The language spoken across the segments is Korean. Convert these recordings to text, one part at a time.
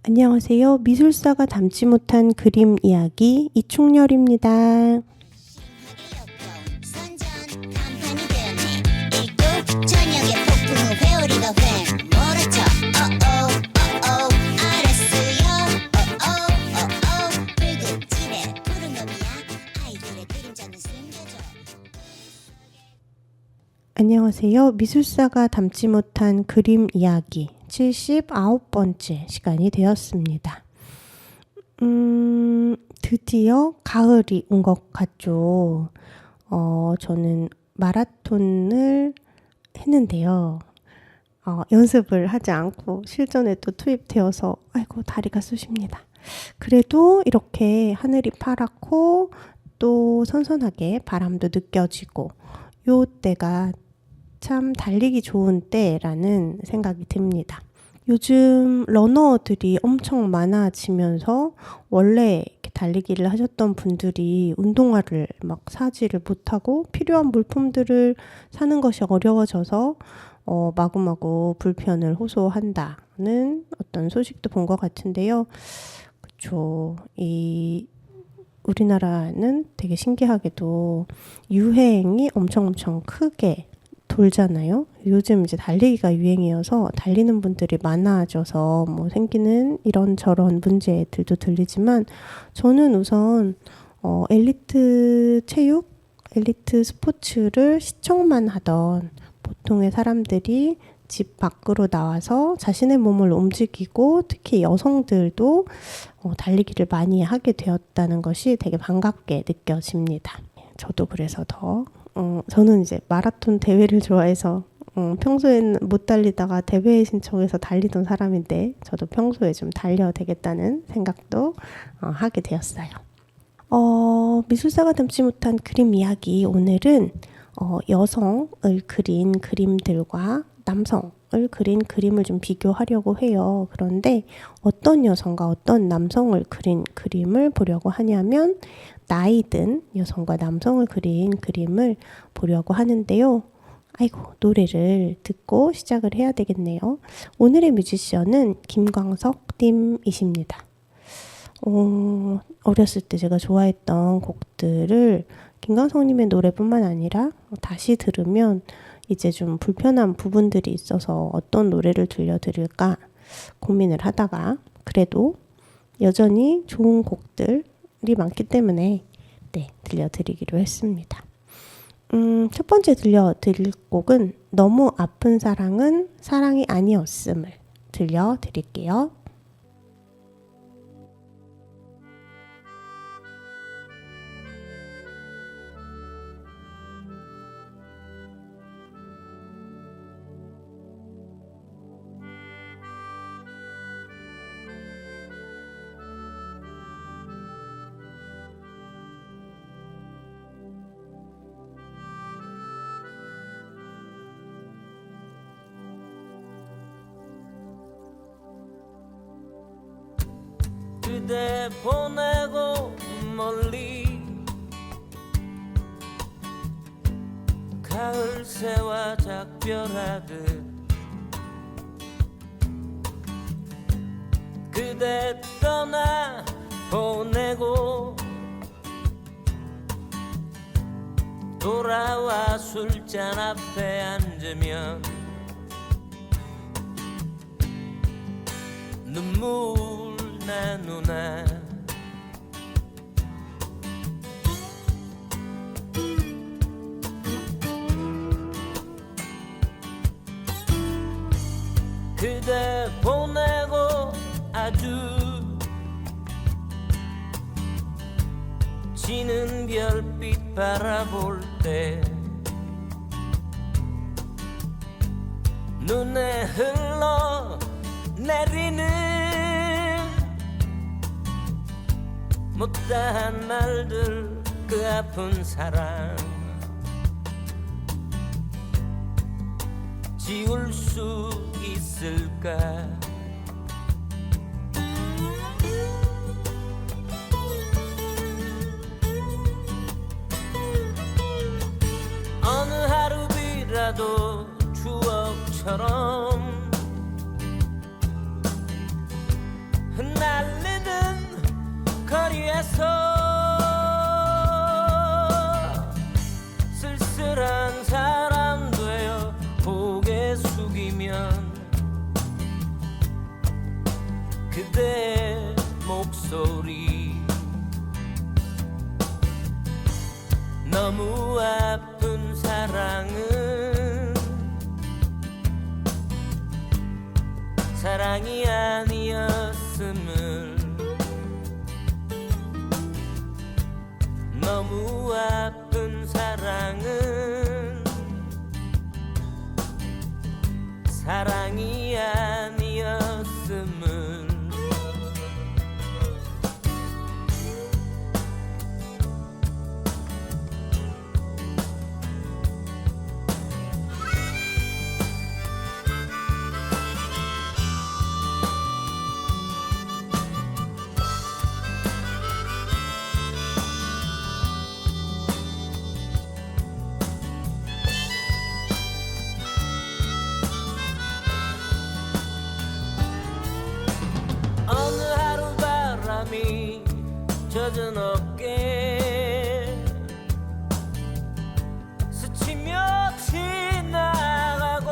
안녕하세요. 미술사가 담지 못한 그림 이야기 이충렬입니다. 안녕하세요. 미술사가 담지 못한 그림 이야기 79번째 시간이 되었습니다. 드디어 가을이 온 것 같죠. 저는 마라톤을 했는데요. 연습을 하지 않고 실전에 또 투입되어서 아이고 다리가 쑤십니다. 그래도 이렇게 하늘이 파랗고 또 선선하게 바람도 느껴지고 요 때가 참 달리기 좋은 때라는 생각이 듭니다. 요즘 러너들이 엄청 많아지면서 원래 이렇게 달리기를 하셨던 분들이 운동화를 막 사지를 못하고 필요한 물품들을 사는 것이 어려워져서 마구마구 불편을 호소한다는 어떤 소식도 본 것 같은데요. 그쵸. 우리나라는 되게 신기하게도 유행이 엄청 크게 돌잖아요. 요즘 이제 달리기가 유행이어서 달리는 분들이 많아져서 뭐 생기는 이런저런 문제들도 들리지만 저는 우선 엘리트 체육, 엘리트 스포츠를 시청만 하던 보통의 사람들이 집 밖으로 나와서 자신의 몸을 움직이고 특히 여성들도 달리기를 많이 하게 되었다는 것이 되게 반갑게 느껴집니다. 저도 그래서 저는 이제 마라톤 대회를 좋아해서 평소에는 못 달리다가 대회에 신청해서 달리던 사람인데 저도 평소에 좀 달려야 되겠다는 생각도 하게 되었어요. 미술사가 담지 못한 그림 이야기 오늘은 여성을 그린 그림들과 남성을 그린 그림을 좀 비교하려고 해요. 그런데 어떤 여성과 어떤 남성을 그린 그림을 보려고 하냐면 나이 든 여성과 남성을 그린 그림을 보려고 하는데요. 아이고 노래를 듣고 시작을 해야 되겠네요. 오늘의 뮤지션은 김광석 님이십니다. 어렸을 때 제가 좋아했던 곡들을 김광석님의 노래뿐만 아니라 다시 들으면 이제 좀 불편한 부분들이 있어서 어떤 노래를 들려드릴까 고민을 하다가 그래도 여전히 좋은 곡들이 많기 때문에 들려드리기로 했습니다. 첫 번째 들려드릴 곡은 너무 아픈 사랑은 사랑이 아니었음을 들려드릴게요. 그대 보내고 멀리 가을 새와 작별하듯 그대 떠나 보내고 돌아와 술잔 앞에 앉으면 눈물 나 누나 그대 보내고 아주 지는 별빛 바라볼 때 눈에 흘러 내리는 못다한 말들 그 아픈 사랑 지울 수 있을까 어느 하루비라도 추억처럼 안에서 쓸쓸한 사람 되어 고개 숙이면 그대 목소리 너무 아픈 사랑은 사랑이 아니었음을 너무 아픈 사랑은 사랑이 아니었음을 어느 하루 바람이 젖은 어깨 스치며 지나가고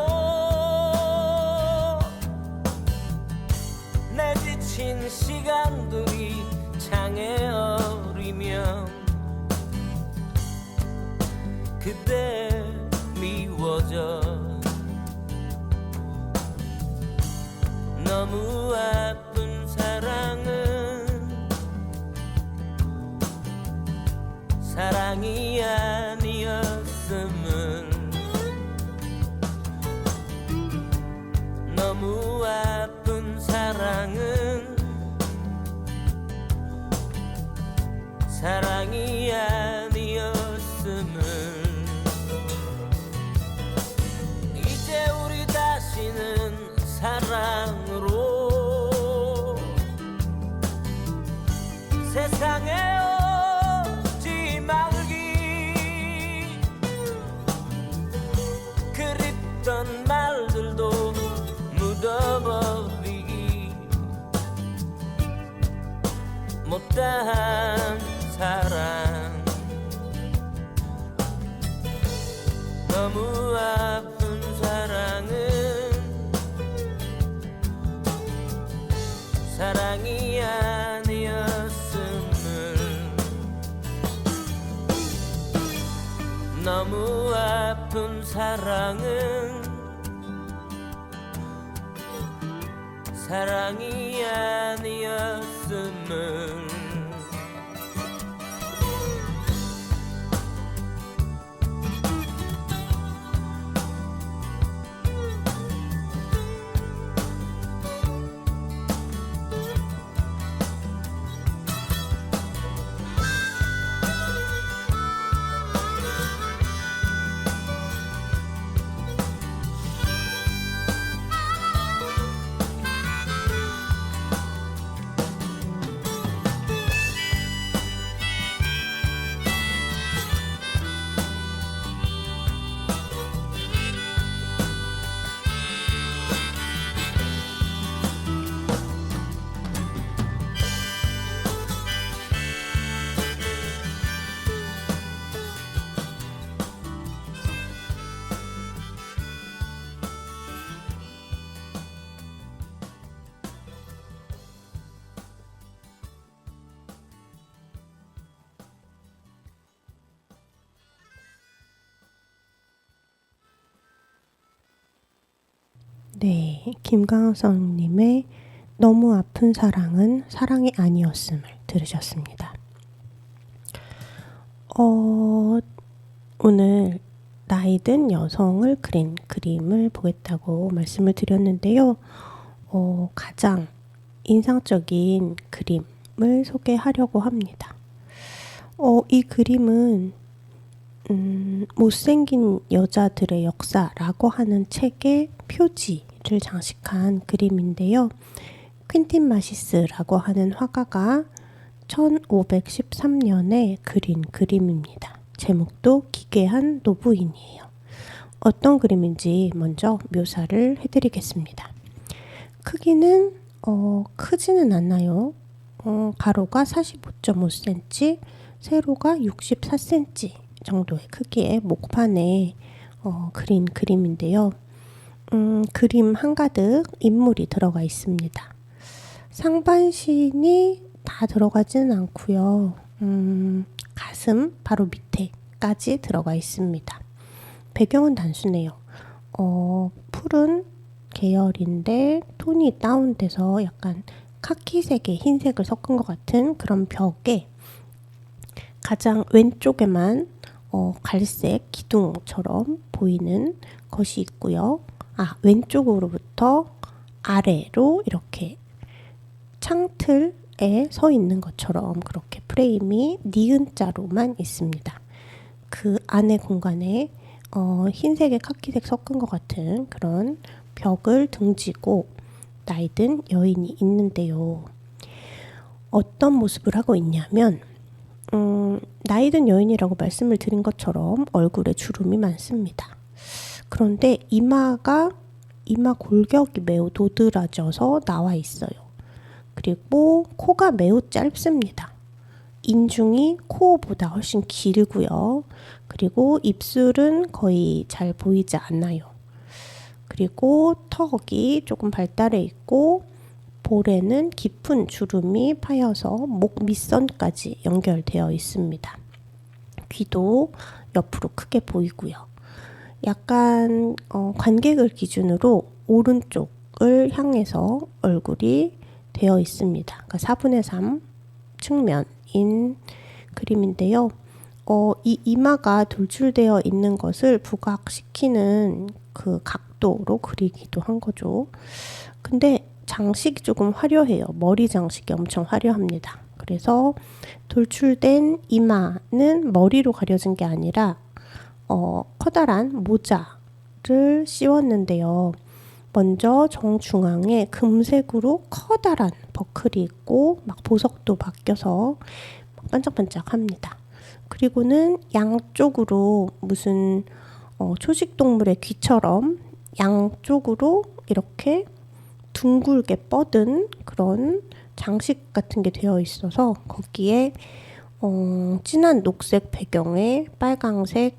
내 지친 시간들이 창에 어리면 그대 미워져 너무 아픈 사랑은 사랑이 아니었음을 너무 아픈 사랑은 사랑이 아니었음을 이제 우리 다시는 사랑으로 세상에 오지 말기 그립던 말들도 묻어버리기 못다한 사랑 너무 아픈 사랑은 사랑이 아니었음을 너무 아픈 사랑은 사랑이 아니었음을 네, 김강성님의 너무 아픈 사랑은 사랑이 아니었음을 들으셨습니다. 오늘 나이든 여성을 그린 그림을 보겠다고 말씀을 드렸는데요. 가장 인상적인 그림을 소개하려고 합니다. 이 그림은 못생긴 여자들의 역사라고 하는 책의 표지를 장식한 그림인데요. 퀸틴 마시스라고 하는 화가가 1513년에 그린 그림입니다. 제목도 기괴한 노부인이에요. 어떤 그림인지 먼저 묘사를 해드리겠습니다. 크기는 크지는 않나요? 가로가 45.5cm, 세로가 64cm 정도의 크기의 목판에 그린 그림인데요. 그림 한가득 인물이 들어가 있습니다. 상반신이 다 들어가지는 않고요. 가슴 바로 밑에까지 들어가 있습니다. 배경은 단순해요. 푸른 계열인데 톤이 다운돼서 약간 카키색에 흰색을 섞은 것 같은 그런 벽에 가장 왼쪽에만 갈색 기둥처럼 보이는 것이 있고요. 왼쪽으로부터 아래로 이렇게 창틀에 서 있는 것처럼 그렇게 프레임이 니은자로만 있습니다. 그 안에 공간에 흰색에 카키색 섞은 것 같은 그런 벽을 등지고 나이든 여인이 있는데요. 어떤 모습을 하고 있냐면 나이든 여인이라고 말씀을 드린 것처럼 얼굴에 주름이 많습니다. 그런데 이마 골격이 매우 도드라져서 나와 있어요. 그리고 코가 매우 짧습니다. 인중이 코보다 훨씬 길고요. 그리고 입술은 거의 잘 보이지 않아요. 그리고 턱이 조금 발달해 있고 볼에는 깊은 주름이 파여서 목 밑선까지 연결되어 있습니다. 귀도 옆으로 크게 보이고요. 약간 관객을 기준으로 오른쪽을 향해서 얼굴이 되어 있습니다. 그러니까 4분의 3 측면인 그림인데요. 이 이마가 돌출되어 있는 것을 부각시키는 그 각도로 그리기도 한 거죠. 근데 장식이 조금 화려해요. 머리 장식이 엄청 화려합니다. 그래서 돌출된 이마는 머리로 가려진 게 아니라 커다란 모자를 씌웠는데요. 먼저 정중앙에 금색으로 커다란 버클이 있고 막 보석도 바뀌어서 반짝반짝합니다. 그리고는 양쪽으로 무슨 초식동물의 귀처럼 양쪽으로 이렇게 둥글게 뻗은 그런 장식 같은 게 되어 있어서 거기에 진한 녹색 배경에 빨강색,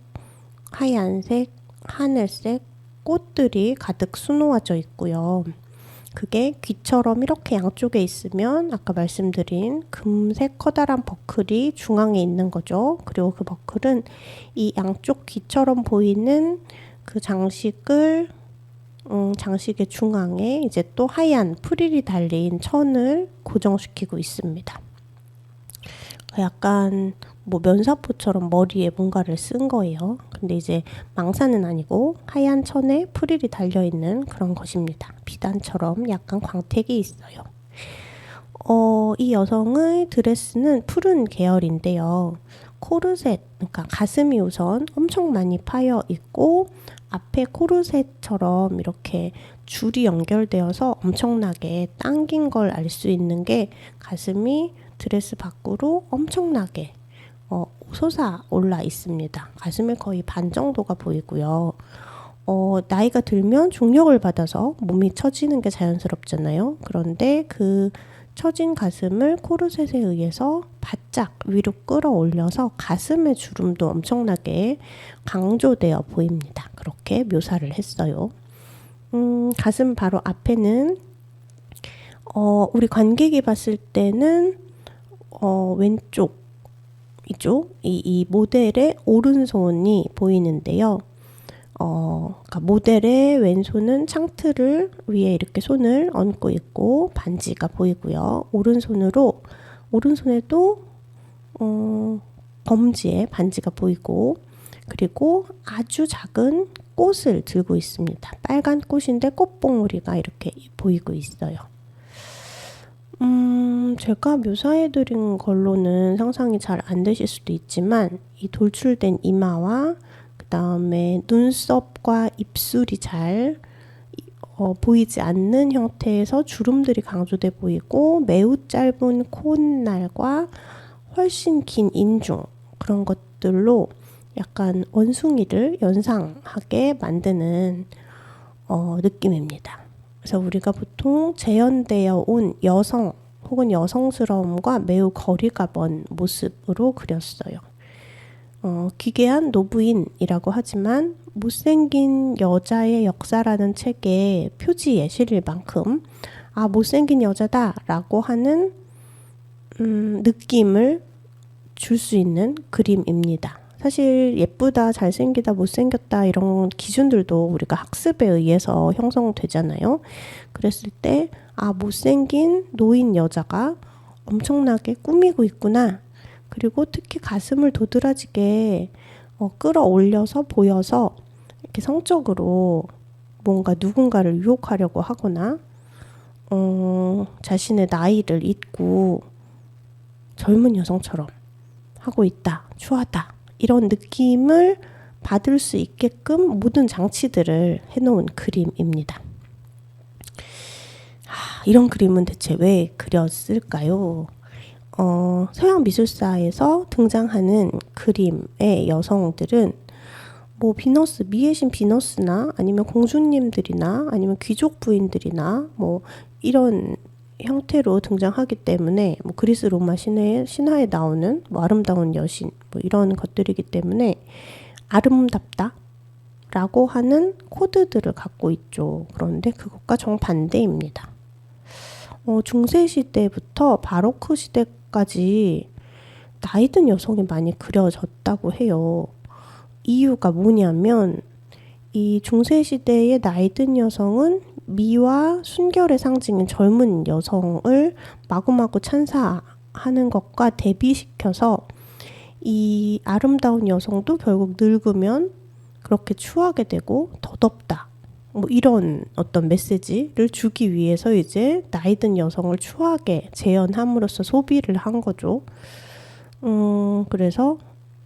하얀색, 하늘색 꽃들이 가득 수놓아져 있고요. 그게 귀처럼 이렇게 양쪽에 있으면 아까 말씀드린 금색 커다란 버클이 중앙에 있는 거죠. 그리고 그 버클은 이 양쪽 귀처럼 보이는 그 장식의 중앙에 이제 또 하얀 프릴이 달린 천을 고정시키고 있습니다. 약간 면사포처럼 머리에 뭔가를 쓴 거예요. 근데 이제 망사는 아니고 하얀 천에 프릴이 달려있는 그런 것입니다. 비단처럼 약간 광택이 있어요. 이 여성의 드레스는 푸른 계열인데요. 코르셋, 그러니까 가슴이 우선 엄청 많이 파여 있고 앞에 코르셋처럼 이렇게 줄이 연결되어서 엄청나게 당긴 걸 알 수 있는 게 가슴이 드레스 밖으로 엄청나게 솟아 올라 있습니다. 가슴에 거의 반 정도가 보이고요. 나이가 들면 중력을 받아서 몸이 처지는 게 자연스럽잖아요. 그런데 그 처진 가슴을 코르셋에 의해서 바짝 위로 끌어올려서 가슴의 주름도 엄청나게 강조되어 보입니다. 그렇게 묘사를 했어요. 가슴 바로 앞에는 우리 관객이 봤을 때는 왼쪽이죠. 이 모델의 오른손이 보이는데요. 그러니까 모델의 왼손은 창틀을 위에 이렇게 손을 얹고 있고 반지가 보이고요. 오른손에도 검지에 반지가 보이고 그리고 아주 작은 꽃을 들고 있습니다. 빨간 꽃인데 꽃봉오리가 이렇게 보이고 있어요. 제가 묘사해드린 걸로는 상상이 잘 안 되실 수도 있지만 이 돌출된 이마와 그 다음에 눈썹과 입술이 잘 보이지 않는 형태에서 주름들이 강조돼 보이고 매우 짧은 콧날과 훨씬 긴 인중 그런 것들로 약간 원숭이를 연상하게 만드는 느낌입니다. 그래서 우리가 보통 재현되어 온 여성 혹은 여성스러움과 매우 거리가 먼 모습으로 그렸어요. 기괴한 노부인이라고 하지만 못생긴 여자의 역사라는 책의 표지에 실릴 만큼 못생긴 여자다라고 하는 느낌을 줄 수 있는 그림입니다. 사실 예쁘다, 잘생기다, 못생겼다 이런 기준들도 우리가 학습에 의해서 형성되잖아요. 그랬을 때 못생긴 노인 여자가 엄청나게 꾸미고 있구나. 그리고 특히 가슴을 도드라지게 끌어올려서 보여서 이렇게 성적으로 뭔가 누군가를 유혹하려고 하거나 자신의 나이를 잊고 젊은 여성처럼 하고 있다, 추하다 이런 느낌을 받을 수 있게끔 모든 장치들을 해놓은 그림입니다. 이런 그림은 대체 왜 그렸을까요? 서양 미술사에서 등장하는 그림의 여성들은 뭐 비너스, 미의 신 비너스나 아니면 공주님들이나 아니면 귀족 부인들이나 뭐 이런 형태로 등장하기 때문에 뭐 그리스 로마 신화에 나오는 뭐 아름다운 여신 뭐 이런 것들이기 때문에 아름답다 라고 하는 코드들을 갖고 있죠. 그런데 그것과 정반대입니다. 중세 시대부터 바로크 시대까지 나이든 여성이 많이 그려졌다고 해요. 이유가 뭐냐면 이 중세 시대의 나이든 여성은 미와 순결의 상징인 젊은 여성을 마구마구 찬사하는 것과 대비시켜서 이 아름다운 여성도 결국 늙으면 그렇게 추하게 되고 더덥다. 뭐 이런 어떤 메시지를 주기 위해서 이제 나이든 여성을 추하게 재현함으로써 소비를 한 거죠. 그래서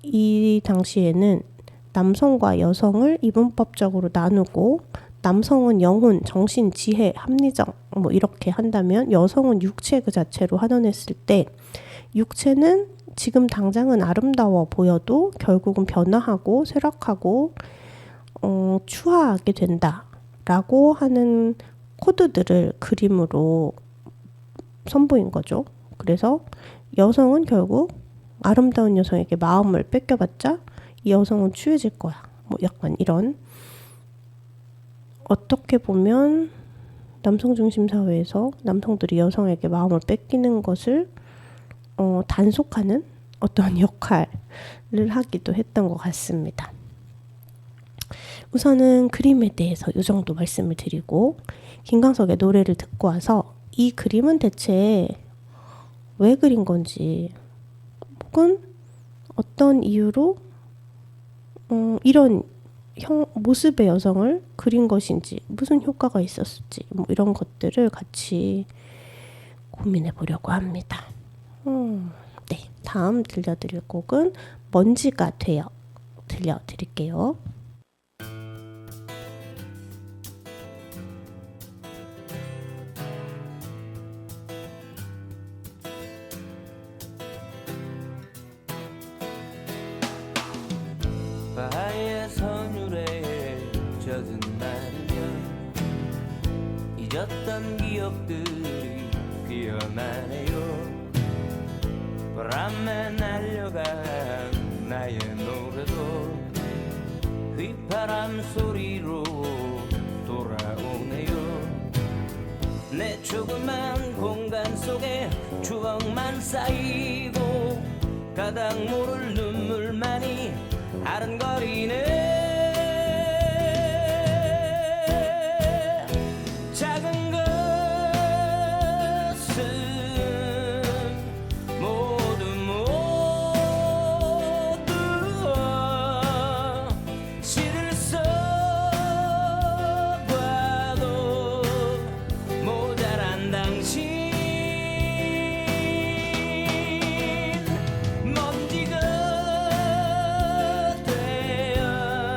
이 당시에는 남성과 여성을 이분법적으로 나누고 남성은 영혼, 정신, 지혜, 합리적 뭐 이렇게 한다면 여성은 육체 그 자체로 환원했을 때 육체는 지금 당장은 아름다워 보여도 결국은 변화하고 쇠락하고 추하게 된다라고 하는 코드들을 그림으로 선보인 거죠. 그래서 여성은 결국 아름다운 여성에게 마음을 뺏겨봤자 이 여성은 추해질 거야. 뭐 약간 이런 어떻게 보면 남성 중심 사회에서 남성들이 여성에게 마음을 뺏기는 것을 단속하는 어떤 역할을 하기도 했던 것 같습니다. 우선은 그림에 대해서 이 정도 말씀을 드리고 김광석의 노래를 듣고 와서 이 그림은 대체 왜 그린 건지 혹은 어떤 이유로 이런 모습의 여성을 그린 것인지 무슨 효과가 있었을지 뭐 이런 것들을 같이 고민해 보려고 합니다. 네, 다음 들려드릴 곡은 먼지가 되어 들려드릴게요. 바하의 선율에 젖은 날이면 잊었던 기억들이 피어나네요. 바람에 날려간 나의 노래도 휘파람 소리로 돌아오네요. 내 조그만 공간 속에 추억만 쌓이고 가닥 모를 눈물만이 아른거리네. 작은 것은 모두 시를 써봐도 모자란 당신. 먼지가 되어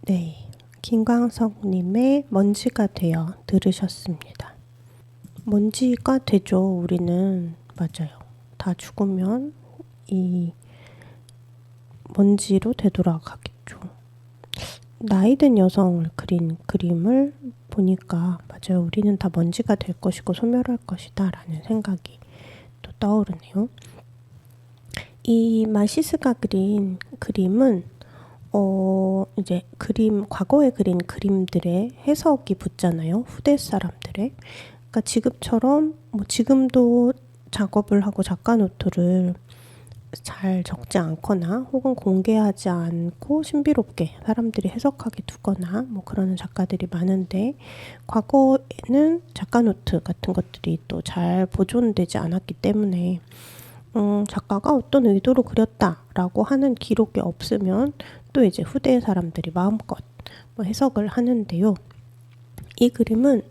네, 김광석님의 먼지가 되어 들으셨습니다. 먼지가 되죠. 우리는 맞아요. 다 죽으면 이 먼지로 되돌아가겠죠. 나이 든 여성을 그린 그림을 보니까 맞아요. 우리는 다 먼지가 될 것이고 소멸할 것이다 라는 생각이 또 떠오르네요. 이 마시스가 그린 그림은 이제 과거에 그린 그림들의 해석이 붙잖아요. 후대 사람들의. 그러니까 지금처럼 지금도 작업을 하고 작가 노트를 잘 적지 않거나 혹은 공개하지 않고 신비롭게 사람들이 해석하게 두거나 그러는 작가들이 많은데, 과거에는 작가 노트 같은 것들이 또 잘 보존되지 않았기 때문에 작가가 어떤 의도로 그렸다라고 하는 기록이 없으면 또 이제 후대 사람들이 마음껏 해석을 하는데요. 이 그림은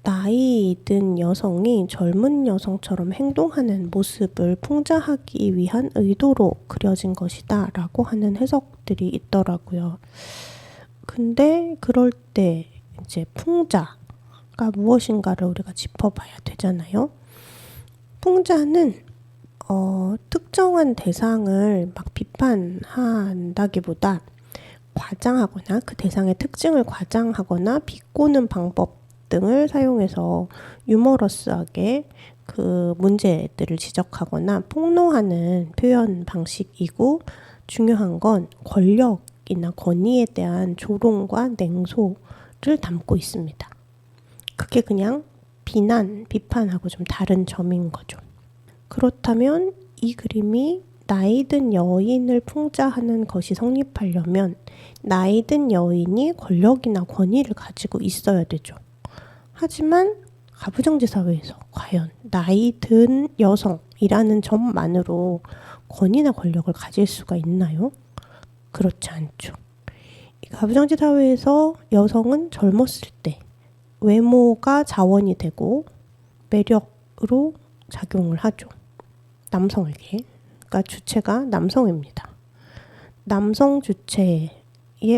나이 든 여성이 젊은 여성처럼 행동하는 모습을 풍자하기 위한 의도로 그려진 것이다 라고 하는 해석들이 있더라고요. 근데 그럴 때 이제 풍자가 무엇인가를 우리가 짚어봐야 되잖아요. 풍자는 특정한 대상을 막 비판한다기보다 과장하거나 그 대상의 특징을 과장하거나 비꼬는 방법 등을 사용해서 유머러스하게 그 문제들을 지적하거나 폭로하는 표현 방식이고, 중요한 건 권력이나 권위에 대한 조롱과 냉소를 담고 있습니다. 그게 그냥 비판하고 좀 다른 점인 거죠. 그렇다면 이 그림이 나이든 여인을 풍자하는 것이 성립하려면 나이든 여인이 권력이나 권위를 가지고 있어야 되죠. 하지만 가부장제 사회에서 과연 나이든 여성이라는 점만으로 권위나 권력을 가질 수가 있나요? 그렇지 않죠. 이 가부장제 사회에서 여성은 젊었을 때 외모가 자원이 되고 매력으로 작용을 하죠. 남성에게. 그러니까 주체가 남성입니다. 남성 주체의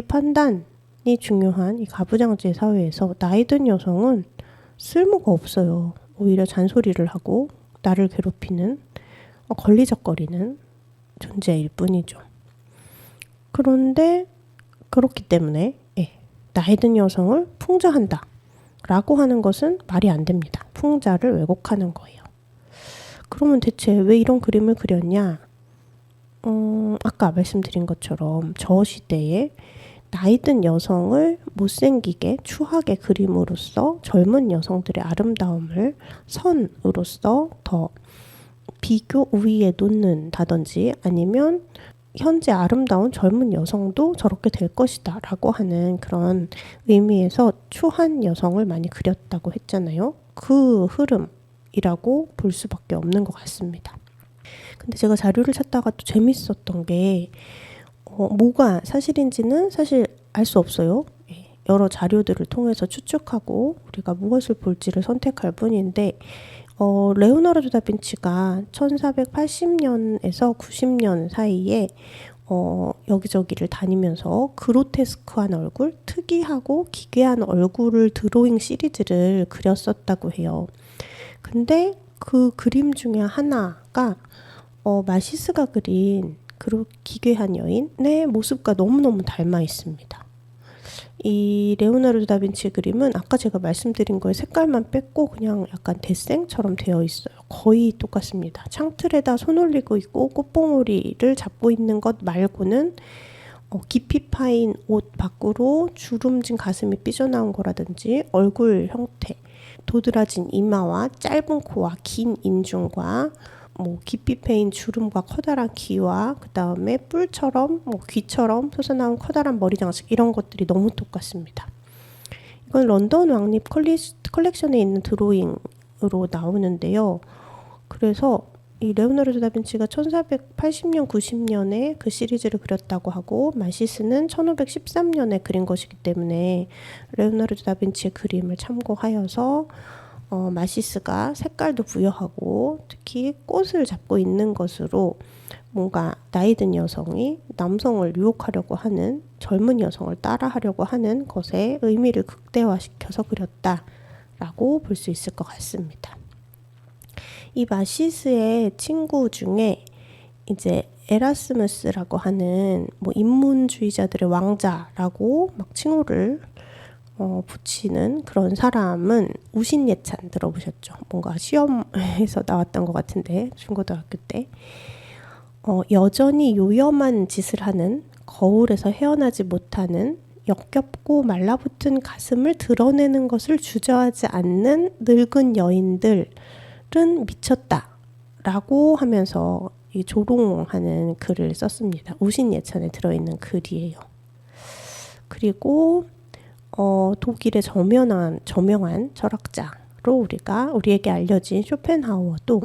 판단이 중요한 이 가부장제 사회에서 나이 든 여성은 쓸모가 없어요. 오히려 잔소리를 하고 나를 괴롭히는 걸리적거리는 존재일 뿐이죠. 그런데 그렇기 때문에 나이 든 여성을 풍자한다 라고 하는 것은 말이 안 됩니다. 풍자를 왜곡하는 거예요. 그러면 대체 왜 이런 그림을 그렸냐? 아까 말씀드린 것처럼 저 시대에 나이든 여성을 못생기게 추하게 그림으로써 젊은 여성들의 아름다움을 선으로써 더 비교 우위에 놓는다든지, 아니면 현재 아름다운 젊은 여성도 저렇게 될 것이다 라고 하는 그런 의미에서 추한 여성을 많이 그렸다고 했잖아요. 그 흐름이라고 볼 수밖에 없는 것 같습니다. 근데 제가 자료를 찾다가 또 재밌었던 게 뭐가 사실인지는 사실 알 수 없어요. 여러 자료들을 통해서 추측하고 우리가 무엇을 볼지를 선택할 뿐인데, 레오나르도 다빈치가 1480년에서 90년 사이에 여기저기를 다니면서 그로테스크한 얼굴, 특이하고 기괴한 얼굴을 드로잉 시리즈를 그렸었다고 해요. 근데 그 그림 중에 하나가 마시스가 그린 그 기괴한 여인의 모습과 너무너무 닮아 있습니다. 이 레오나르도 다빈치 그림은 아까 제가 말씀드린 거에 색깔만 뺐고 그냥 약간 데생처럼 되어 있어요. 거의 똑같습니다. 창틀에다 손 올리고 있고 꽃봉오리를 잡고 있는 것 말고는 깊이 파인 옷 밖으로 주름진 가슴이 삐져나온 거라든지 얼굴 형태, 도드라진 이마와 짧은 코와 긴 인중과 깊이 패인 주름과 커다란 귀와 그 다음에 뿔처럼 귀처럼 솟아나온 커다란 머리 장식, 이런 것들이 너무 똑같습니다. 이건 런던 왕립 컬렉션에 있는 드로잉으로 나오는데요. 그래서 이 레오나르도 다빈치가 1480년, 90년에 그 시리즈를 그렸다고 하고, 마시스는 1513년에 그린 것이기 때문에 레오나르도 다빈치의 그림을 참고하여서 마시스가 색깔도 부여하고 특히 꽃을 잡고 있는 것으로 뭔가 나이 든 여성이 남성을 유혹하려고 하는, 젊은 여성을 따라하려고 하는 것에 의미를 극대화시켜서 그렸다라고 볼 수 있을 것 같습니다. 이 마시스의 친구 중에 이제 에라스무스라고 하는 뭐 인문주의자들의 왕자라고 막 칭호를 붙이는 그런 사람은 우신예찬 들어보셨죠? 뭔가 시험에서 나왔던 것 같은데, 중고등학교 때. 여전히 요염한 짓을 하는, 거울에서 헤어나지 못하는, 역겹고 말라붙은 가슴을 드러내는 것을 주저하지 않는 늙은 여인들은 미쳤다라고 하면서 이 조롱하는 글을 썼습니다. 우신예찬에 들어있는 글이에요. 그리고 독일의 저명한 철학자로 우리에게 알려진 쇼펜하우어도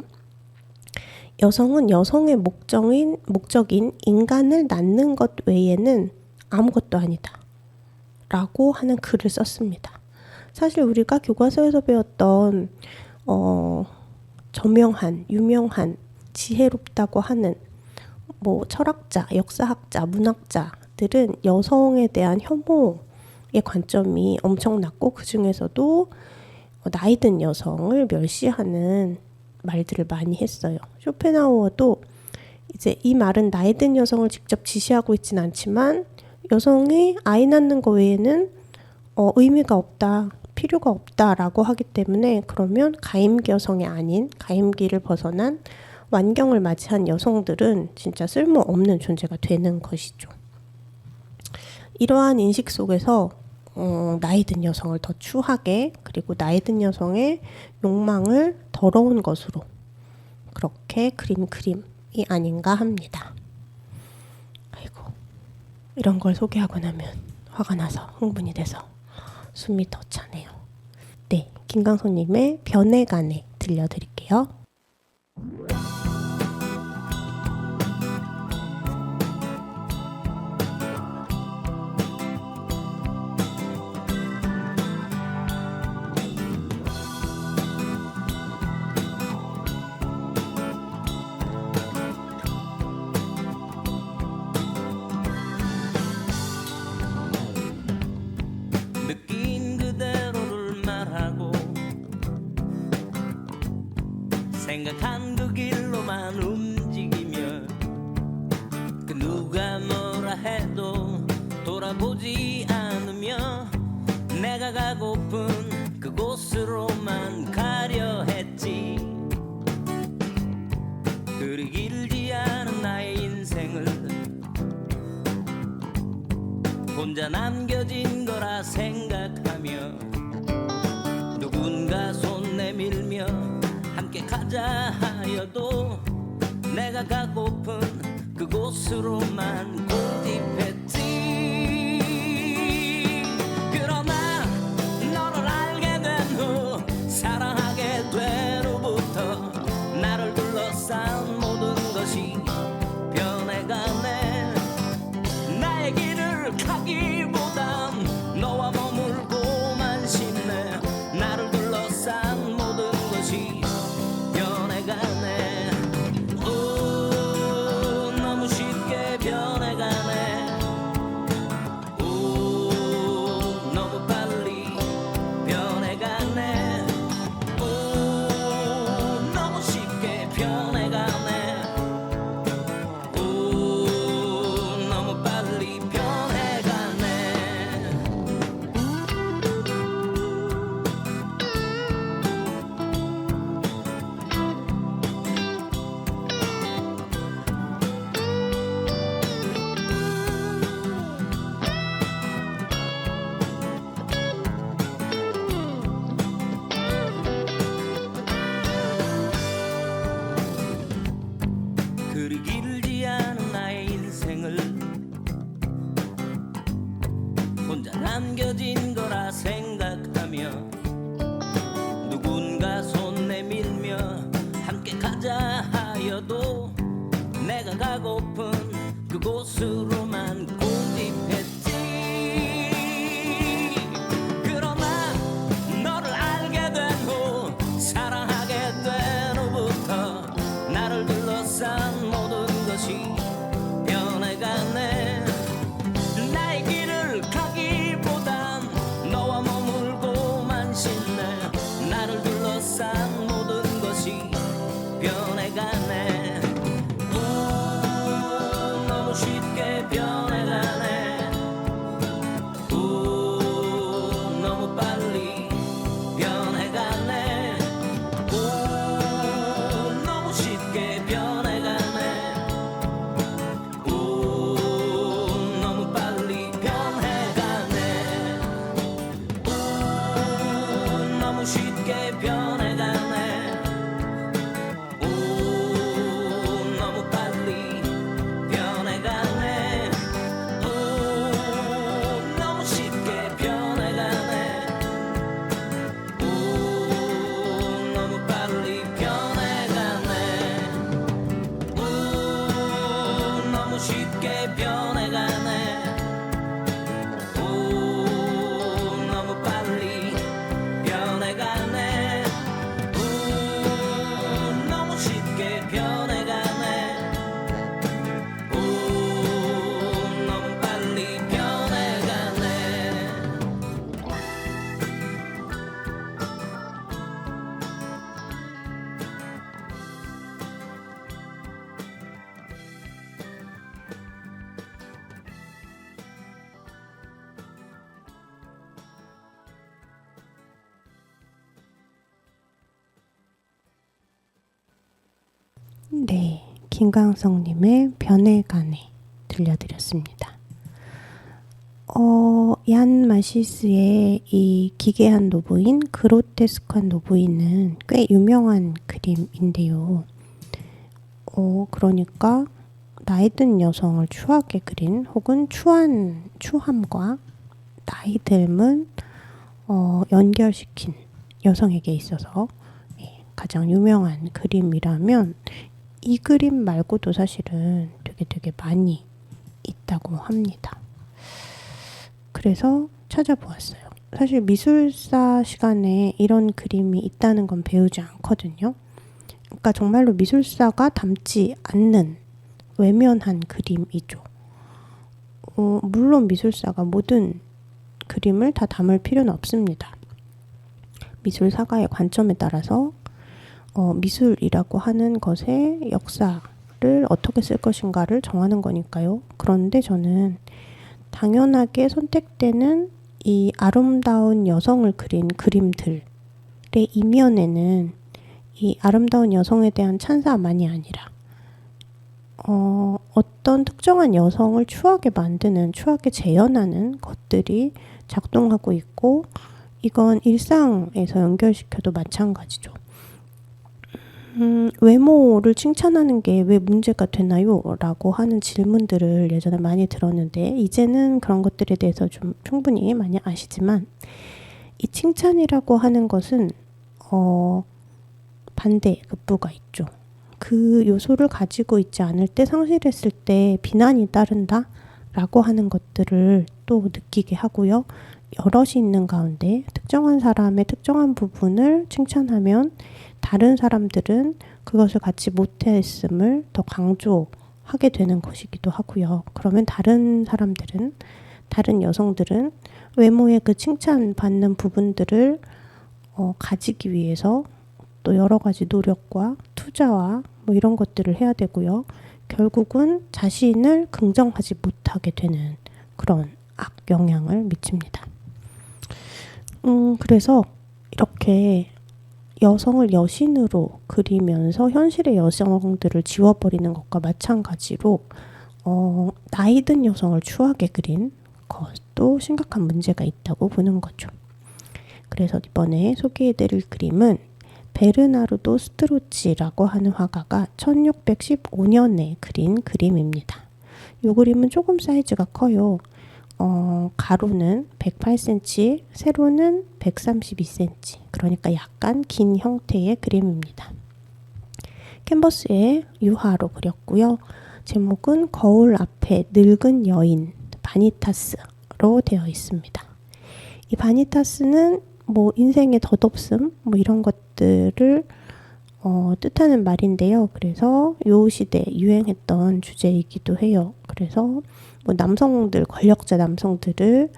여성은 여성의 목적인 인간을 낳는 것 외에는 아무것도 아니다 라고 하는 글을 썼습니다. 사실 우리가 교과서에서 배웠던 유명한 지혜롭다고 하는 뭐 철학자, 역사학자, 문학자들은 여성에 대한 혐오의 관점이 엄청났고, 그 중에서도 나이 든 여성을 멸시하는 말들을 많이 했어요. 쇼펜하우어도 이제 이 말은 나이 든 여성을 직접 지시하고 있진 않지만 여성이 아이 낳는 것 외에는 의미가 없다, 필요가 없다라고 하기 때문에, 그러면 가임기 여성이 아닌 가임기를 벗어난 완경을 맞이한 여성들은 진짜 쓸모없는 존재가 되는 것이죠. 이러한 인식 속에서 나이 든 여성을 더 추하게, 그리고 나이 든 여성의 욕망을 더러운 것으로 그렇게 그린 그림이 아닌가 합니다. 아이고, 이런 걸 소개하고 나면 화가 나서 흥분이 돼서 숨이 더 차네요. 네, 김강소님의 변해가네 들려드릴게요. 느낀 그대로를 말하고 생각한 그 길로만 움직이며, 그 누가 뭐라 해도 돌아보지 않으며 내가 가고픈 그곳으로만 가려 했지. 그리 길지 않은 나의 인생을 혼자 남겨진 거라 생각하며 누군가 손 내밀며 함께 가자 하여도 내가 가고픈 그곳으로만 고집했지. 그러나 너를 알게 된 후, 사랑하게 된 후부터 나를 둘러싼 모든 것이 변해가네. 나의 길을 가기보단 너와 머물고만 싶네. 나를 둘러싼 모든 것이 변해가네. 오, 너무 쉽게 변해가네. 오, 너무 빨리 변해가네. 오, 너무 쉽게 변해가네. 오, 너무 빨리 변해가네. 그리 길지 않은 나의 인생을 혼자 남겨진 거라 생각하며 누군가 손 내밀며 함께 가자 하여도 내가 가고픈 그곳으로만 고집했지. 그러나 너를 알게 된 후, 사랑하게 된 후부터 나를 둘러싼 모든 것이 네, 김광석님의 변해가네 들려드렸습니다. 얀 마시스의 이 기괴한 노부인, 그로테스크한 노부인은 꽤 유명한 그림인데요. 그러니까 나이 든 여성을 추하게 그린 혹은 추함과 나이 듦은 연결시킨 여성에게 있어서 가장 유명한 그림이라면 이 그림 말고도 사실은 되게 많이 있다고 합니다. 그래서 찾아보았어요. 사실 미술사 시간에 이런 그림이 있다는 건 배우지 않거든요. 그러니까 정말로 미술사가 담지 않는 외면한 그림이죠. 물론 미술사가 모든 그림을 다 담을 필요는 없습니다. 미술사가의 관점에 따라서 미술이라고 하는 것의 역사를 어떻게 쓸 것인가를 정하는 거니까요. 그런데 저는 당연하게 선택되는 이 아름다운 여성을 그린 그림들의 이면에는 이 아름다운 여성에 대한 찬사만이 아니라 어떤 특정한 여성을 추하게 만드는, 추하게 재현하는 것들이 작동하고 있고, 이건 일상에서 연결시켜도 마찬가지죠. 외모를 칭찬하는 게 왜 문제가 되나요? 라고 하는 질문들을 예전에 많이 들었는데, 이제는 그런 것들에 대해서 좀 충분히 많이 아시지만, 이 칭찬이라고 하는 것은 반대 급부가 있죠. 그 요소를 가지고 있지 않을 때, 상실했을 때 비난이 따른다 라고 하는 것들을 또 느끼게 하고요. 여럿이 있는 가운데 특정한 사람의 특정한 부분을 칭찬하면 다른 사람들은 그것을 갖지 못했음을 더 강조하게 되는 것이기도 하고요. 그러면 다른 사람들은, 다른 여성들은 외모의 그 칭찬받는 부분들을 가지기 위해서 또 여러 가지 노력과 투자와 뭐 이런 것들을 해야 되고요. 결국은 자신을 긍정하지 못하게 되는 그런 악영향을 미칩니다. 그래서 이렇게 여성을 여신으로 그리면서 현실의 여성들을 지워버리는 것과 마찬가지로 나이 든 여성을 추하게 그린 것도 심각한 문제가 있다고 보는 거죠. 그래서 이번에 소개해드릴 그림은 베르나르도 스트로치라고 하는 화가가 1615년에 그린 그림입니다. 이 그림은 조금 사이즈가 커요. 가로는 108cm, 세로는 132cm. 그러니까 약간 긴 형태의 그림입니다. 캔버스에 유화로 그렸고요. 제목은 거울 앞에 늙은 여인, 바니타스로 되어 있습니다. 이 바니타스는 뭐 인생의 덧없음, 뭐 이런 것들을 뜻하는 말인데요. 그래서 요 시대 유행했던 주제이기도 해요. 그래서 뭐 남성들, 권력자 남성들이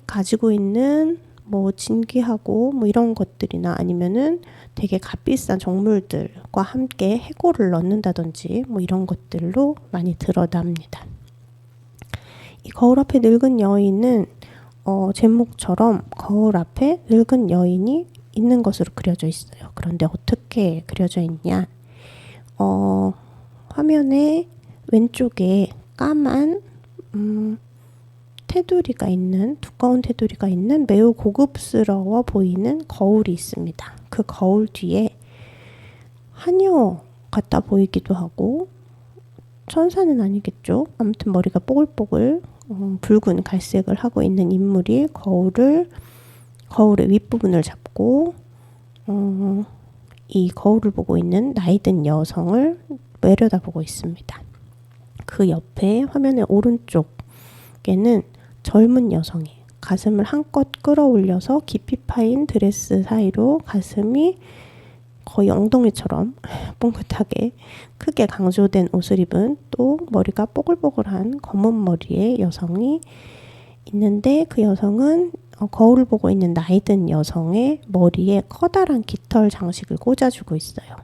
가지고 있는 뭐 진귀하고 뭐 이런 것들이나 아니면은 되게 값비싼 정물들과 함께 해골을 넣는다든지 뭐 이런 것들로 많이 드러납니다. 이 거울 앞에 늙은 여인은 제목처럼 거울 앞에 늙은 여인이 있는 것으로 그려져 있어요. 그런데 어떻게 그려져 있냐? 화면에 왼쪽에 까만 테두리가 있는, 두꺼운 테두리가 있는 매우 고급스러워 보이는 거울이 있습니다. 그 거울 뒤에 하녀 같아 보이기도 하고, 천사는 아니겠죠. 아무튼 머리가 뽀글뽀글 붉은 갈색을 하고 있는 인물이 거울의 윗부분을 잡고 이 거울을 보고 있는 나이든 여성을 내려다보고 있습니다. 그 옆에 화면의 오른쪽에는 젊은 여성이 가슴을 한껏 끌어올려서 깊이 파인 드레스 사이로 가슴이 거의 엉덩이처럼 뽕긋하게 크게 강조된 옷을 입은, 또 머리가 뽀글뽀글한 검은 머리의 여성이 있는데, 그 여성은 거울을 보고 있는 나이든 여성의 머리에 커다란 깃털 장식을 꽂아주고 있어요.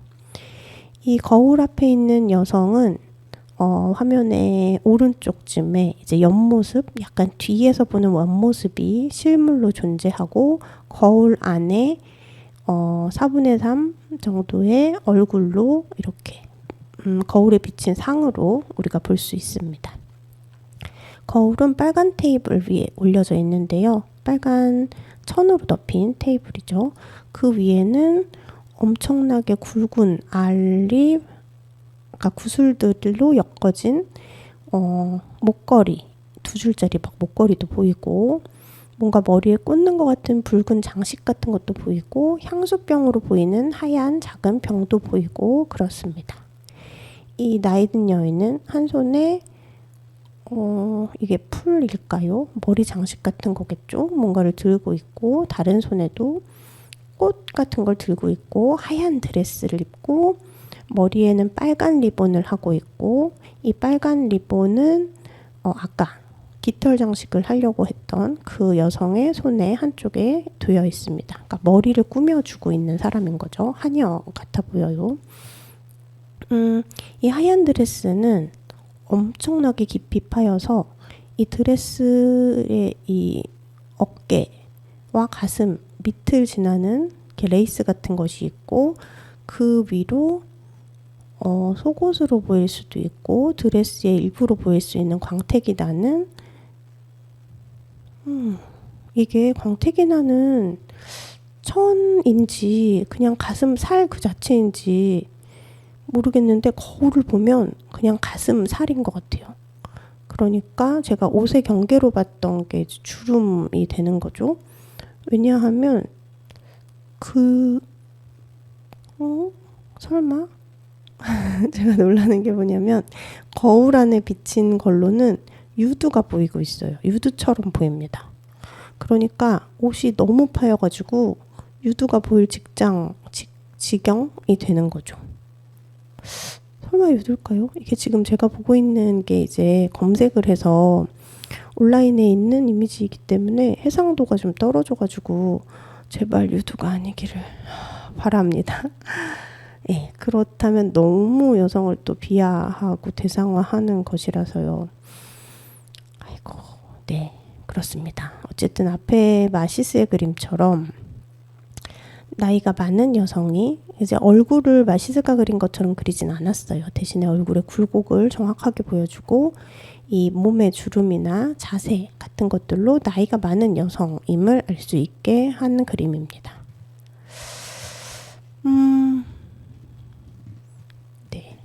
이 거울 앞에 있는 여성은 화면의 오른쪽쯤에 이제 옆모습, 약간 뒤에서 보는 옆모습이 실물로 존재하고, 거울 안에 4분의 3 정도의 얼굴로 이렇게 거울에 비친 상으로 우리가 볼 수 있습니다. 거울은 빨간 테이블 위에 올려져 있는데요. 빨간 천으로 덮인 테이블이죠. 그 위에는 엄청나게 굵은 알이, 그러니까 구슬들로 엮어진 목걸이, 2줄짜리 막 목걸이도 보이고, 뭔가 머리에 꽂는 것 같은 붉은 장식 같은 것도 보이고, 향수병으로 보이는 하얀 작은 병도 보이고 그렇습니다. 이 나이든 여인은 한 손에 이게 풀일까요? 머리 장식 같은 거겠죠? 뭔가를 들고 있고, 다른 손에도 꽃 같은 걸 들고 있고, 하얀 드레스를 입고, 머리에는 빨간 리본을 하고 있고, 이 빨간 리본은 아까 깃털 장식을 하려고 했던 그 여성의 손에 한쪽에 놓여 있습니다. 그러니까 머리를 꾸며주고 있는 사람인 거죠. 하녀 같아 보여요. 이 하얀 드레스는 엄청나게 깊이 파여서 이 드레스의 이 어깨와 가슴 밑을 지나는 이렇게 레이스 같은 것이 있고, 그 위로 속옷으로 보일 수도 있고 드레스의 일부로 보일 수 있는 광택이 나는, 이게 광택이 나는 천인지 그냥 가슴 살 그 자체인지 모르겠는데, 거울을 보면 그냥 가슴 살인 것 같아요. 그러니까 제가 옷의 경계로 봤던 게 주름이 되는 거죠. 왜냐하면 설마? 제가 놀라는 게 뭐냐면, 거울 안에 비친 걸로는 유두가 보이고 있어요. 유두처럼 보입니다. 그러니까 옷이 너무 파여가지고 유두가 보일 지경이 되는 거죠. 설마 유두일까요? 이게 지금 제가 보고 있는 게 이제 검색을 해서 온라인에 있는 이미지이기 때문에 해상도가 좀 떨어져가지고 제발 유두가 아니기를 바랍니다. 네, 그렇다면 너무 여성을 또 비하하고 대상화하는 것이라서요. 아이고, 네, 그렇습니다. 어쨌든 앞에 마시스의 그림처럼 나이가 많은 여성이 이제 얼굴을 마시스가 그린 것처럼 그리진 않았어요. 대신에 얼굴의 굴곡을 정확하게 보여주고, 이 몸의 주름이나 자세 같은 것들로 나이가 많은 여성임을 알 수 있게 한 그림입니다. 네,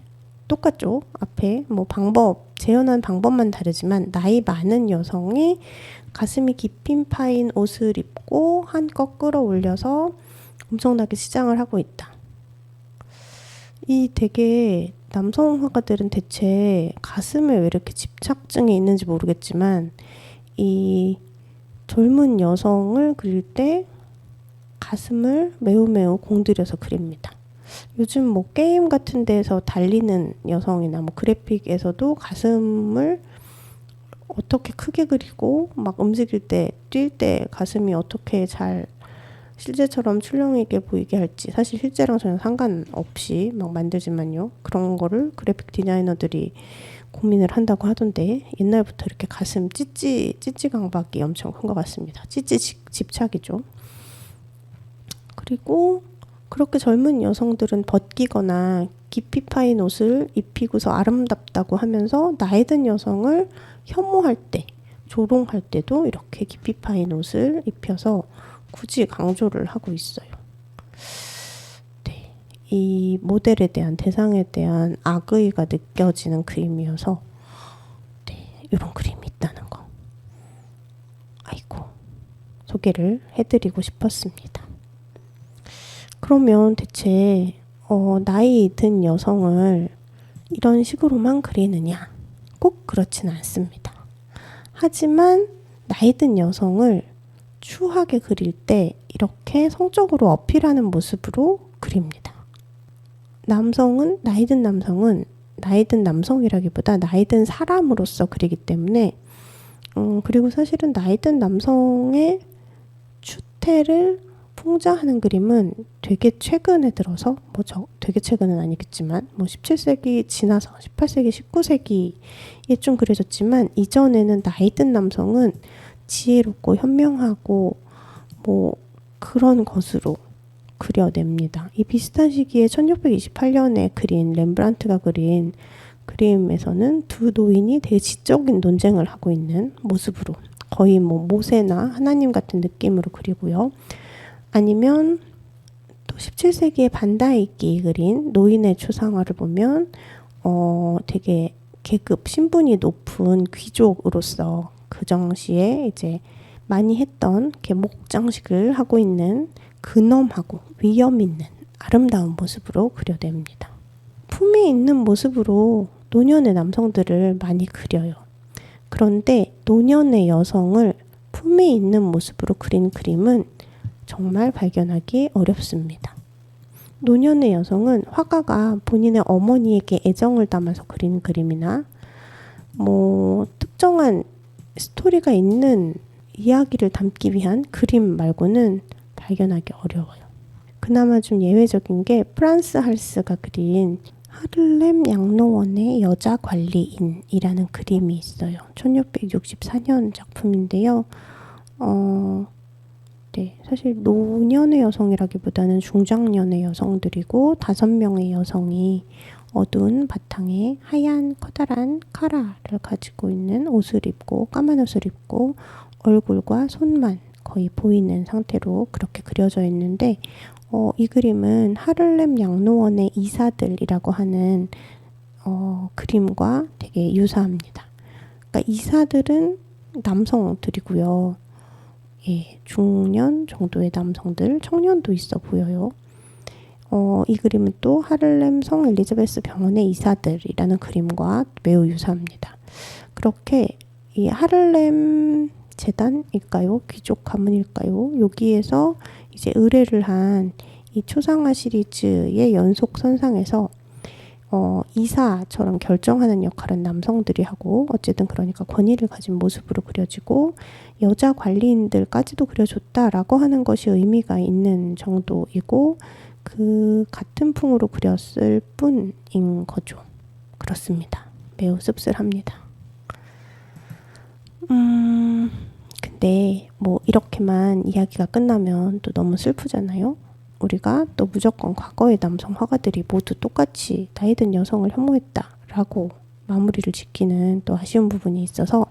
똑같죠. 앞에 뭐 재현한 방법만 다르지만, 나이 많은 여성이 가슴이 깊이 파인 옷을 입고 한껏 끌어올려서 엄청나게 시장을 하고 있다. 이 되게 남성 화가들은 대체 가슴에 왜 이렇게 집착증이 있는지 모르겠지만, 이 젊은 여성을 그릴 때 가슴을 매우 공들여서 그립니다. 요즘 뭐 게임 같은 데서 달리는 여성이나 뭐 그래픽에서도 가슴을 어떻게 크게 그리고 막 움직일 때, 뛸 때 가슴이 어떻게 잘 실제처럼 출렁이게 보이게 할지, 사실 실제랑 전혀 상관없이 막 만들지만요. 그런 거를 그래픽 디자이너들이 고민을 한다고 하던데, 옛날부터 이렇게 가슴 찌찌 강박이 엄청 큰 것 같습니다. 찌찌 집착이죠. 그리고 그렇게 젊은 여성들은 벗기거나 깊이 파인 옷을 입히고서 아름답다고 하면서, 나이 든 여성을 혐오할 때, 조롱할 때도 이렇게 깊이 파인 옷을 입혀서 굳이 강조를 하고 있어요. 네, 이 모델에 대한, 대상에 대한 악의가 느껴지는 그림이어서, 네, 이런 그림이 있다는 거, 아이고, 소개를 해드리고 싶었습니다. 그러면 대체 나이 든 여성을 이런 식으로만 그리느냐? 꼭 그렇지는 않습니다. 하지만 나이 든 여성을 추하게 그릴 때 이렇게 성적으로 어필하는 모습으로 그립니다. 나이 든 남성은 나이 든 남성이라기보다 나이 든 사람으로서 그리기 때문에, 그리고 사실은 나이 든 남성의 추태를 풍자하는 그림은 되게 최근에 들어서, 되게 최근은 아니겠지만 17세기 지나서 18세기, 19세기에 좀 그려졌지만, 이전에는 나이 든 남성은 지혜롭고 현명하고 그런 것으로 그려냅니다. 이 비슷한 시기에 1628년에 그린 렘브란트가 그린 그림에서는 두 노인이 되게 지적인 논쟁을 하고 있는 모습으로 거의 뭐 모세나 하나님 같은 느낌으로 그리고요. 아니면 또 17세기에 반다이키 그린 노인의 초상화를 보면 되게 계급 신분이 높은 귀족으로서 그 정시에 이제 많이 했던 이렇게 목장식을 하고 있는 근엄하고 위험 있는 아름다운 모습으로 그려냅니다. 품이 있는 모습으로 노년의 남성들을 많이 그려요. 그런데 노년의 여성을 품이 있는 모습으로 그린 그림은 정말 발견하기 어렵습니다. 노년의 여성은 화가가 본인의 어머니에게 애정을 담아서 그린 그림이나 뭐 특정한 스토리가 있는 이야기를 담기 위한 그림 말고는 발견하기 어려워요. 그나마 좀 예외적인 게 프란스 할스가 그린 하를렘 양로원의 여자 관리인이라는 그림이 있어요. 1664년 작품인데요. 네, 사실 노년의 여성이라기보다는 중장년의 여성들이고 5명의 여성이 어두운 바탕에 하얀 커다란 카라를 가지고 있는 옷을 입고 까만 옷을 입고 얼굴과 손만 거의 보이는 상태로 그렇게 그려져 있는데 이 그림은 하를렘 양로원의 이사들이라고 하는 그림과 되게 유사합니다. 그러니까 이사들은 남성들이고요. 예, 중년 정도의 남성들, 청년도 있어 보여요. 이 그림은 또 하를렘 성 엘리자베스 병원의 이사들이라는 그림과 매우 유사합니다. 그렇게 이 하를렘 재단일까요? 귀족 가문일까요? 여기에서 이제 의뢰를 한 이 초상화 시리즈의 연속 선상에서 이사처럼 결정하는 역할은 남성들이 하고 어쨌든 그러니까 권위를 가진 모습으로 그려지고 여자 관리인들까지도 그려줬다라고 하는 것이 의미가 있는 정도이고 그 같은 풍으로 그렸을 뿐인 거죠. 그렇습니다. 매우 씁쓸합니다. 근데 뭐 이렇게만 이야기가 끝나면 또 너무 슬프잖아요. 우리가 또 무조건 과거의 남성 화가들이 모두 똑같이 나이든 여성을 혐오했다라고 마무리를 짓기는 또 아쉬운 부분이 있어서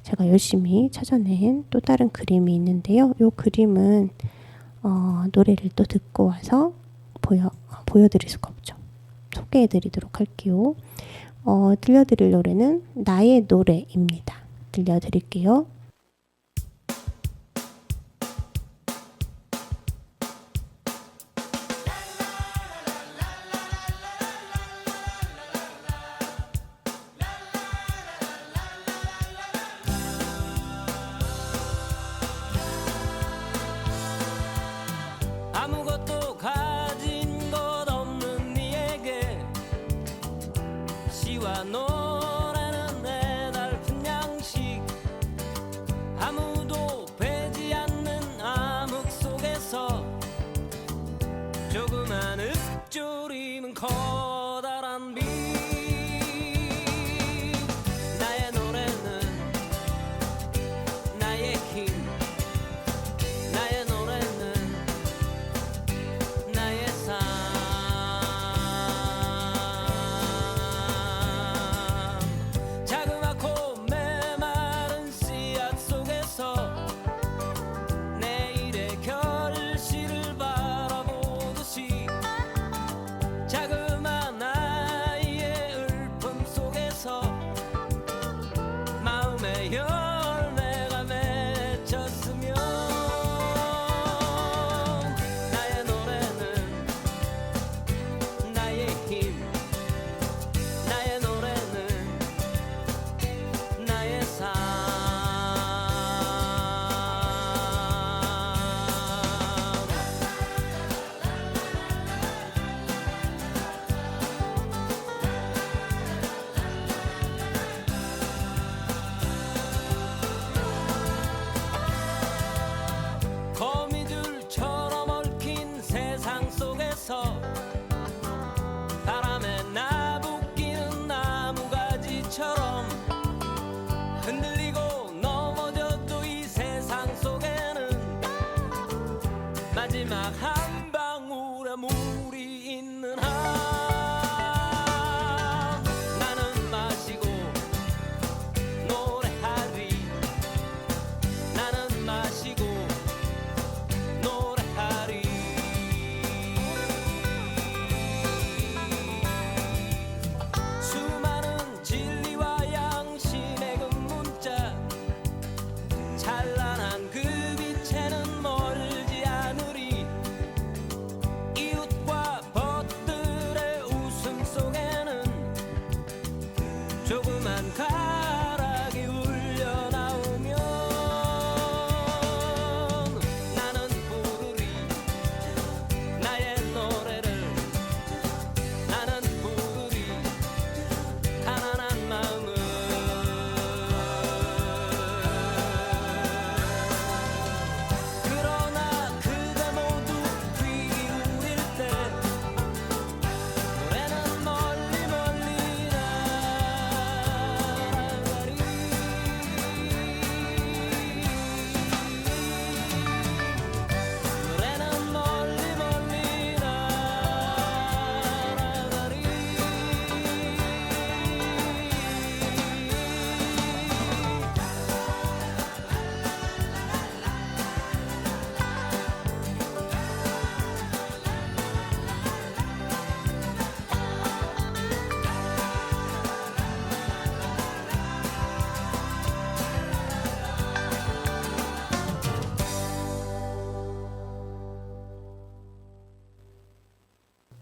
제가 열심히 찾아낸 또 다른 그림이 있는데요. 이 그림은 노래를 또 듣고 와서 보여드릴 수가 없죠. 소개해드리도록 할게요. 들려드릴 노래는 나의 노래입니다. 들려드릴게요. 아무것도 가진 것 없는 네에게 시와 노래는 애달픈 양식 아무도 배지 않는 암흑 속에서 조그만 읊조림은 커다란 빛 나의 노래는 나의 힘 나의 노래는 나의 삶 자그맣고 메마른 씨앗 속에서 내일의 결실을 바라보듯이 자그마한 아이의 울품 속에서 마음의 열매가 맺혔으면 나의 노래는 나의 힘 나의 노래는 나의 삶 거미줄처럼 얽힌 세상 속에서 바람에 나부끼는 나무가지처럼 흔들리고 넘어져도 이 세상 속에는 마지막 한 방울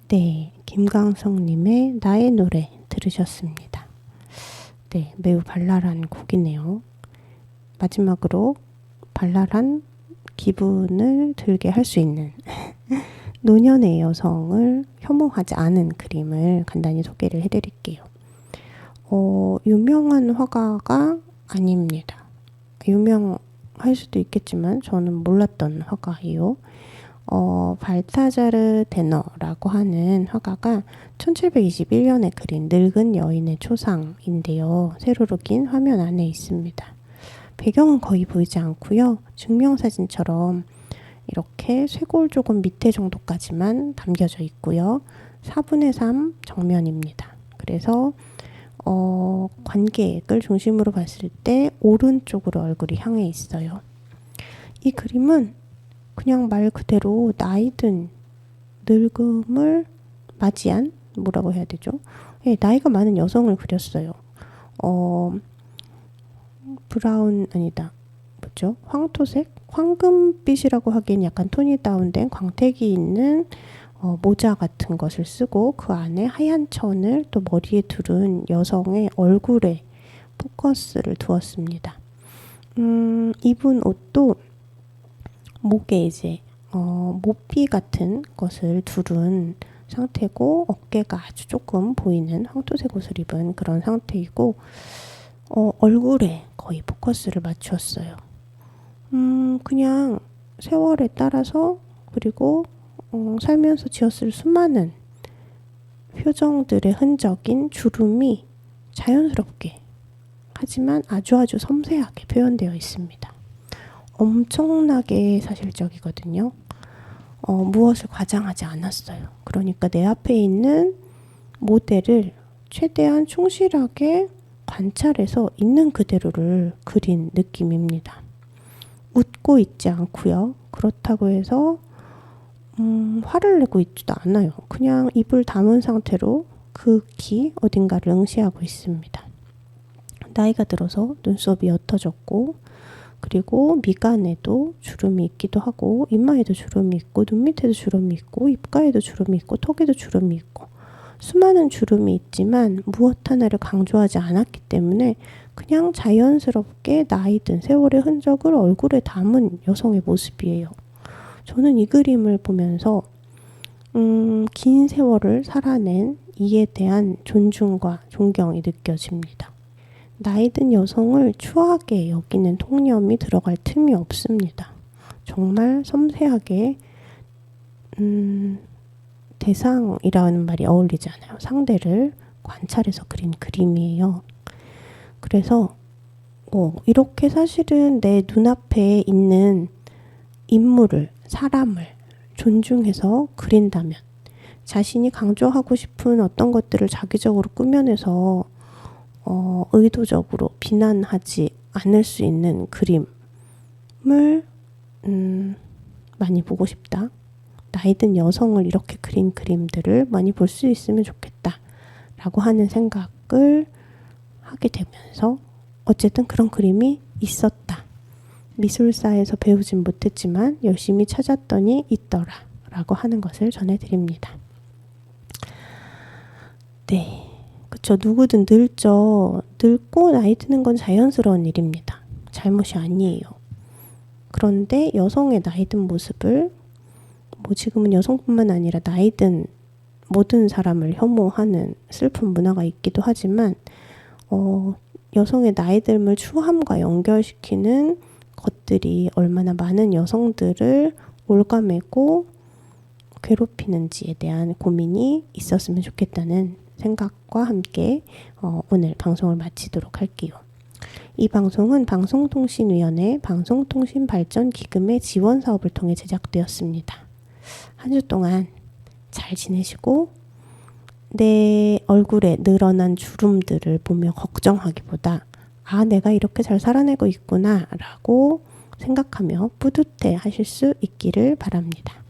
네, 김광석님의 나의 노래 들으셨습니다. 네, 매우 발랄한 곡이네요. 마지막으로 발랄한 기분을 들게 할 수 있는 노년의 여성을 혐오하지 않은 그림을 간단히 소개를 해드릴게요. 유명한 화가가 아닙니다. 유명할 수도 있겠지만 저는 몰랐던 화가예요. 발타자르 데너라고 하는 화가가 1721년에 그린 늙은 여인의 초상인데요. 세로로 긴 화면 안에 있습니다. 배경은 거의 보이지 않고요. 증명사진처럼 이렇게 쇄골 조금 밑에 정도까지만 담겨져 있고요. 4분의 3 정면입니다. 그래서 관객을 중심으로 봤을 때 오른쪽으로 얼굴이 향해 있어요. 이 그림은 그냥 말 그대로 나이든 늙음을 맞이한 뭐라고 해야 되죠? 예, 나이가 많은 여성을 그렸어요. 브라운 아니다. 뭐죠? 황토색? 황금빛이라고 하기엔 약간 톤이 다운된 광택이 있는 모자 같은 것을 쓰고 그 안에 하얀 천을 또 머리에 두른 여성의 얼굴에 포커스를 두었습니다. 입은 옷도 목에 이제 모피 같은 것을 두른 상태고 어깨가 아주 조금 보이는 황토색 옷을 입은 그런 상태이고 얼굴에 거의 포커스를 맞추었어요. 그냥 세월에 따라서 그리고 살면서 지었을 수많은 표정들의 흔적인 주름이 자연스럽게 하지만 아주 섬세하게 표현되어 있습니다. 엄청나게 사실적이거든요. 무엇을 과장하지 않았어요. 그러니까 내 앞에 있는 모델을 최대한 충실하게 관찰해서 있는 그대로를 그린 느낌입니다. 웃고 있지 않고요. 그렇다고 해서 화를 내고 있지도 않아요. 그냥 입을 다문 상태로 극히 어딘가를 응시하고 있습니다. 나이가 들어서 눈썹이 옅어졌고 그리고 미간에도 주름이 있기도 하고 이마에도 주름이 있고 눈 밑에도 주름이 있고 입가에도 주름이 있고 턱에도 주름이 있고 수많은 주름이 있지만 무엇 하나를 강조하지 않았기 때문에 그냥 자연스럽게 나이 든 세월의 흔적을 얼굴에 담은 여성의 모습이에요. 저는 이 그림을 보면서 긴 세월을 살아낸 이에 대한 존중과 존경이 느껴집니다. 나이 든 여성을 추하게 여기는 통념이 들어갈 틈이 없습니다. 정말 섬세하게 대상이라는 말이 어울리지 않아요. 상대를 관찰해서 그린 그림이에요. 그래서 이렇게 사실은 내 눈앞에 있는 인물을, 사람을 존중해서 그린다면 자신이 강조하고 싶은 어떤 것들을 자기적으로 꾸며내서 의도적으로 비난하지 않을 수 있는 그림을 많이 보고 싶다. 나이 든 여성을 이렇게 그린 그림들을 많이 볼 수 있으면 좋겠다 라고 하는 생각을 하게 되면서 어쨌든 그런 그림이 있었다. 미술사에서 배우진 못했지만 열심히 찾았더니 있더라 라고 하는 것을 전해드립니다. 네, 그쵸. 누구든 늙죠. 늙고 나이 드는 건 자연스러운 일입니다. 잘못이 아니에요. 그런데 여성의 나이 든 모습을 지금은 여성뿐만 아니라 나이 든 모든 사람을 혐오하는 슬픈 문화가 있기도 하지만 여성의 나이 듦을 추함과 연결시키는 것들이 얼마나 많은 여성들을 올가매고 괴롭히는지에 대한 고민이 있었으면 좋겠다는 생각과 함께 오늘 방송을 마치도록 할게요. 이 방송은 방송통신위원회 방송통신발전기금의 지원 사업을 통해 제작되었습니다. 한 주 동안 잘 지내시고 내 얼굴에 늘어난 주름들을 보며 걱정하기보다 내가 이렇게 잘 살아내고 있구나 라고 생각하며 뿌듯해 하실 수 있기를 바랍니다.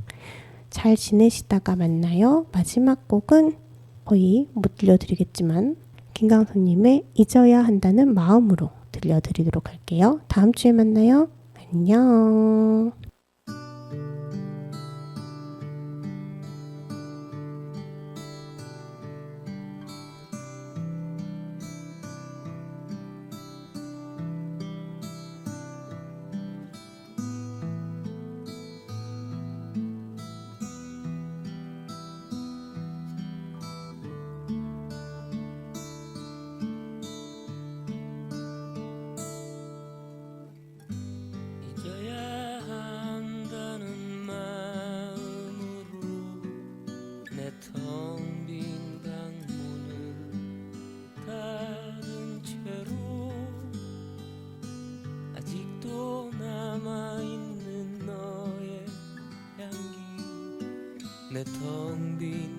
잘 지내시다가 만나요. 마지막 곡은 거의 못 들려드리겠지만 김광선님의 잊어야 한다는 마음으로 들려드리도록 할게요. 다음 주에 만나요. 안녕. 내 텅 빈